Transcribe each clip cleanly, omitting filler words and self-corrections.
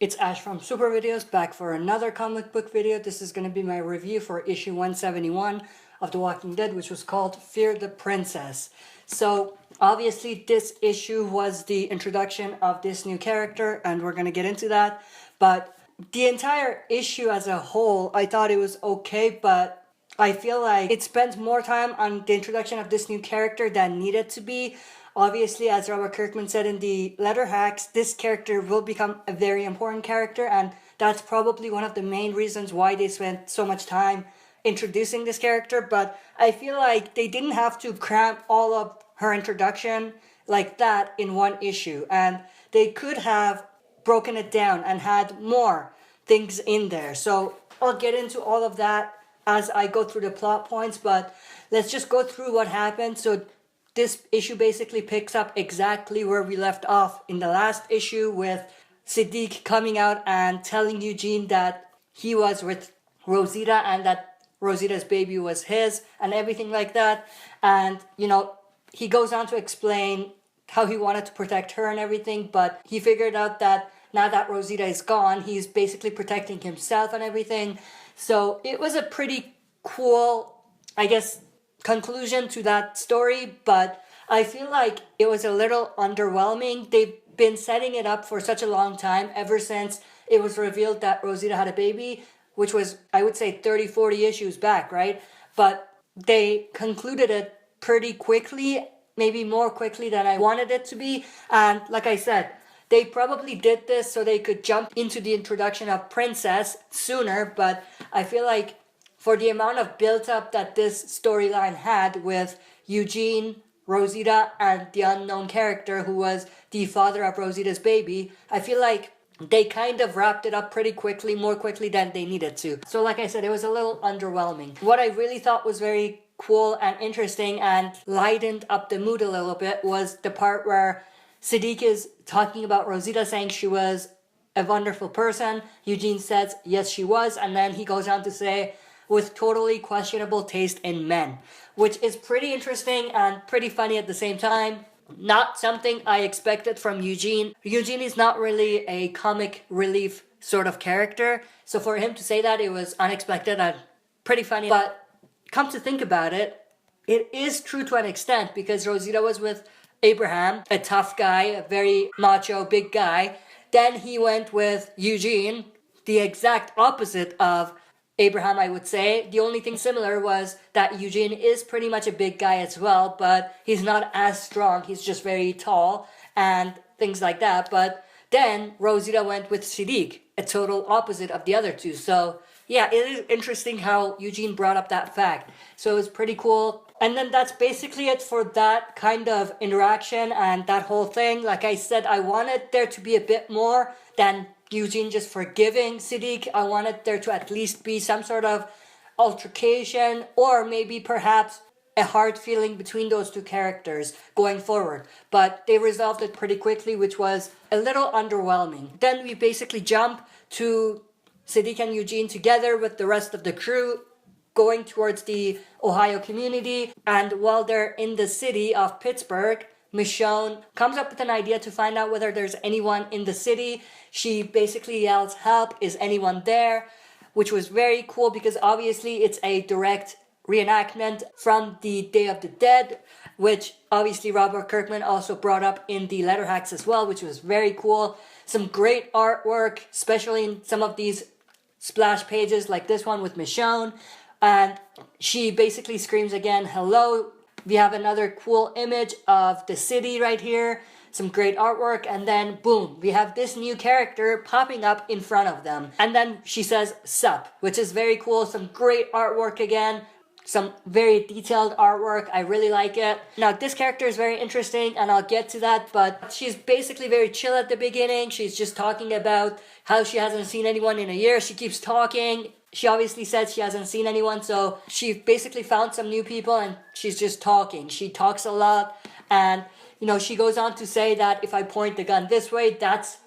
It's Ash from Super Videos back for another comic book video. This is going to be my review for issue 171 of The Walking Dead, which was called Fear the Princess. So obviously this issue was the introduction of this new character and we're going to get into that. But the entire issue as a whole, I thought it was okay, but I feel like it spent more time on the introduction of this new character than needed to be. Obviously, as Robert Kirkman said in the letter hacks, this character will become a very important character, and that's probably one of the main reasons why they spent so much time introducing this character. But I feel like they didn't have to cram all of her introduction like that in one issue, and they could have broken it down and had more things in there. So I'll get into all of that as I go through the plot points, but let's just go through what happened. So this issue basically picks up exactly where we left off in the last issue, with Siddiq coming out and telling Eugene that he was with Rosita and that Rosita's baby was his and everything like that. And, you know, he goes on to explain how he wanted to protect her and everything, but he figured out that now that Rosita is gone, he's basically protecting himself and everything. So it was a pretty cool, I guess, conclusion to that story, but I feel like it was a little underwhelming. They've been setting it up for such a long time, ever since it was revealed that Rosita had a baby, which was, I would say, 30-40 issues back, right? But they concluded it pretty quickly, maybe more quickly than I wanted it to be. And like I said, they probably did this so they could jump into the introduction of Princess sooner, but I feel like for the amount of build-up that this storyline had with Eugene, Rosita, and the unknown character who was the father of Rosita's baby, I feel like they kind of wrapped it up pretty quickly, more quickly than they needed to. So like I said, it was a little underwhelming. What I really thought was very cool and interesting and lightened up the mood a little bit was the part where Siddiq is talking about Rosita, saying she was a wonderful person. Eugene says, yes, she was. And then he goes on to say, with totally questionable taste in men, which is pretty interesting and pretty funny at the same time. Not something I expected from Eugene. Eugene is not really a comic relief sort of character, so for him to say that, it was unexpected and pretty funny. But come to think about it, it is true to an extent, because Rosita was with Abraham, a tough guy, a very macho, big guy. Then he went with Eugene, the exact opposite of Abraham, I would say. The only thing similar was that Eugene is pretty much a big guy as well, but he's not as strong. He's just very tall and things like that. But then Rosita went with Siddiq, a total opposite of the other two. So yeah, it is interesting how Eugene brought up that fact. So it was pretty cool. And then that's basically it for that kind of interaction and that whole thing. Like I said, I wanted there to be a bit more than Eugene just forgiving Siddiq. I wanted there to at least be some sort of altercation, or maybe perhaps a hard feeling between those two characters going forward. But they resolved it pretty quickly, which was a little underwhelming. Then we basically jump to Siddiq and Eugene together with the rest of the crew going towards the Ohio community. And while they're in the city of Pittsburgh, Michonne comes up with an idea to find out whether there's anyone in the city. She basically yells, help, is anyone there? Which was very cool, because obviously it's a direct reenactment from the Day of the Dead, which obviously Robert Kirkman also brought up in the letter hacks as well, which was very cool. Some great artwork, especially in some of these splash pages like this one with Michonne. And she basically screams again, hello. We have another cool image of the city right here, some great artwork, and then boom, we have this new character popping up in front of them. And then she says, sup, which is very cool. Some great artwork again, some very detailed artwork. I really like it. Now, this character is very interesting, and I'll get to that, but she's basically very chill at the beginning. She's just talking about how she hasn't seen anyone in a year. She keeps talking. She obviously said she hasn't seen anyone, so she basically found some new people and she's just talking. She talks a lot, and you know, she goes on to say that if I point the gun this way, that's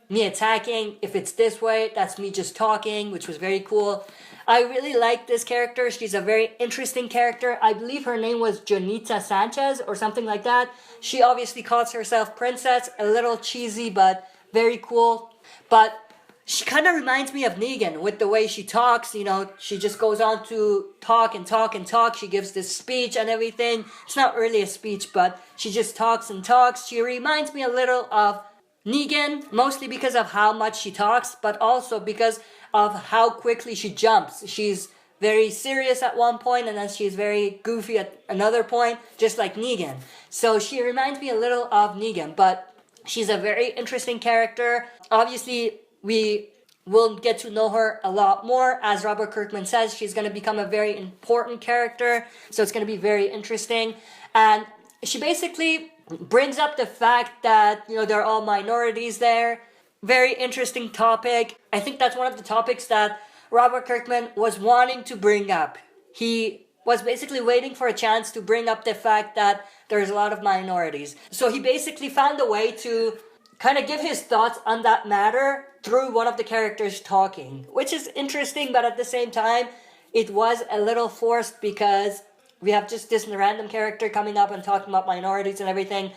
me attacking. If it's this way, that's me just talking, which was very cool. I really like this character. She's a very interesting character. I believe her name was Jonita Sanchez or something like that. She obviously calls herself Princess, a little cheesy, but very cool. But she kind of reminds me of Negan with the way she talks. You know, she just goes on to talk and talk and talk. She gives this speech and everything. It's not really a speech, but she just talks and talks. She reminds me a little of Negan, mostly because of how much she talks, but also because of how quickly she jumps. She's very serious at one point, and then she's very goofy at another point, just like Negan. So she reminds me a little of Negan, but she's a very interesting character. Obviously, we will get to know her a lot more. As Robert Kirkman says, she's going to become a very important character, so it's going to be very interesting. And she basically brings up the fact that, you know, there are all minorities there. Very interesting topic. I think that's one of the topics that Robert Kirkman was wanting to bring up. He was basically waiting for a chance to bring up the fact that there's a lot of minorities. So he basically found a way to kind of give his thoughts on that matter through one of the characters talking, which is interesting, but at the same time, it was a little forced because we have just this random character coming up and talking about minorities and everything.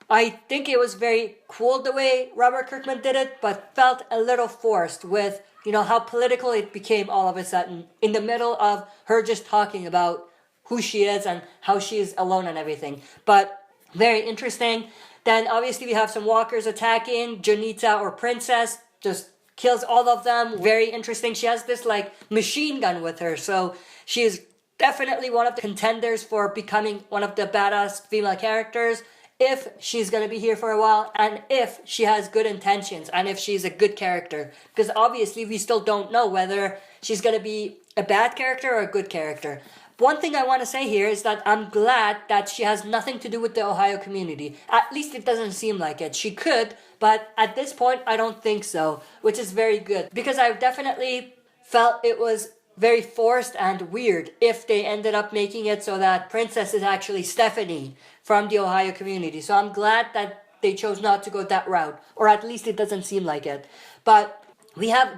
I think it was very cool the way Robert Kirkman did it, but felt a little forced with, you know, how political it became all of a sudden in the middle of her just talking about who she is and how she is alone and everything. But very interesting. Then obviously we have some walkers attacking. Janita, or Princess, just kills all of them. Very interesting. She has this like machine gun with her, so she is definitely one of the contenders for becoming one of the badass female characters if she's going to be here for a while, and if she has good intentions, and if she's a good character. Because obviously we still don't know whether she's going to be a bad character or a good character. One thing I want to say here is that I'm glad that she has nothing to do with the Ohio community. At least it doesn't seem like it. She could, but at this point I don't think so, which is very good. Because I definitely felt it was very forced and weird if they ended up making it so that Princess is actually Stephanie from the Ohio community. So I'm glad that they chose not to go that route, or at least it doesn't seem like it. But we have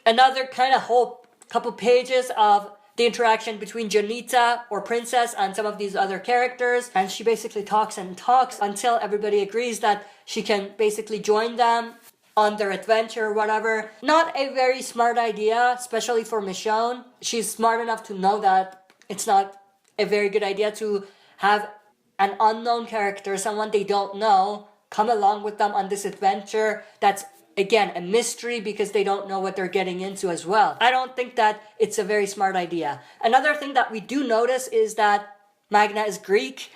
another kind of whole couple pages of the interaction between Janita, or Princess, and some of these other characters, and she basically talks and talks until everybody agrees that she can basically join them on their adventure or whatever. Not a very smart idea, especially for Michonne. She's smart enough to know that it's not a very good idea to have an unknown character, someone they don't know, come along with them on this adventure that's, again, a mystery because they don't know what they're getting into as well. I don't think that it's a very smart idea. Another thing that we do notice is that Magna is Greek.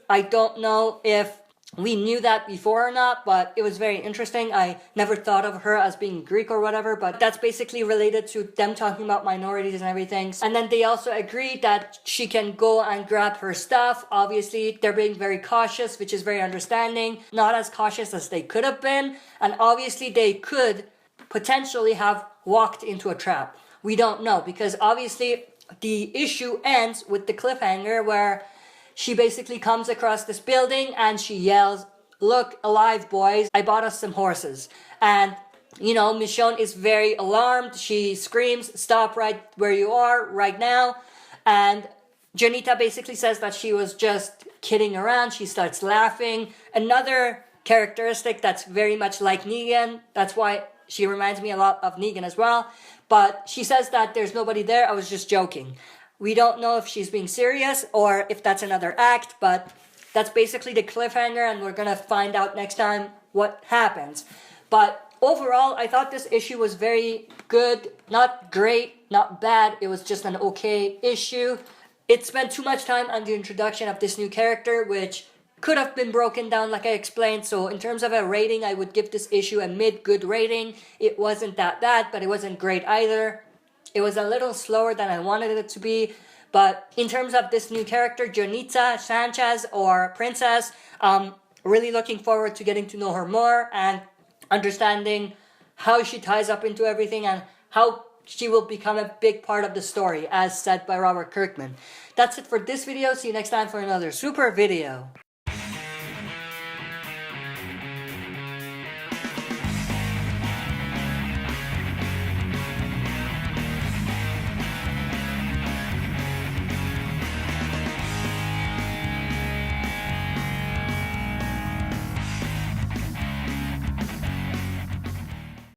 I don't know if we knew that before or not, but it was very interesting. I never thought of her as being Greek or whatever, but that's basically related to them talking about minorities and everything. And then they also agreed that she can go and grab her stuff. Obviously, they're being very cautious, which is very understanding. Not as cautious as they could have been. And obviously, they could potentially have walked into a trap. We don't know, because obviously the issue ends with the cliffhanger where she basically comes across this building and she yells, "Look alive, boys, I bought us some horses." And, you know, Michonne is very alarmed. She screams, "Stop right where you are right now." And Janita basically says that she was just kidding around. She starts laughing. Another characteristic that's very much like Negan. That's why she reminds me a lot of Negan as well. But she says that there's nobody there. I was just joking. We don't know if she's being serious or if that's another act, but that's basically the cliffhanger, and we're going to find out next time what happens. But overall, I thought this issue was very good. Not great, not bad. It was just an okay issue. It spent too much time on the introduction of this new character, which could have been broken down like I explained. So in terms of a rating, I would give this issue a mid-good rating. It wasn't that bad, but it wasn't great either. It was a little slower than I wanted it to be. But in terms of this new character, Janita Sanchez, or Princess, really looking forward to getting to know her more and understanding how she ties up into everything and how she will become a big part of the story, as said by Robert Kirkman. That's it for this video. See you next time for another super video.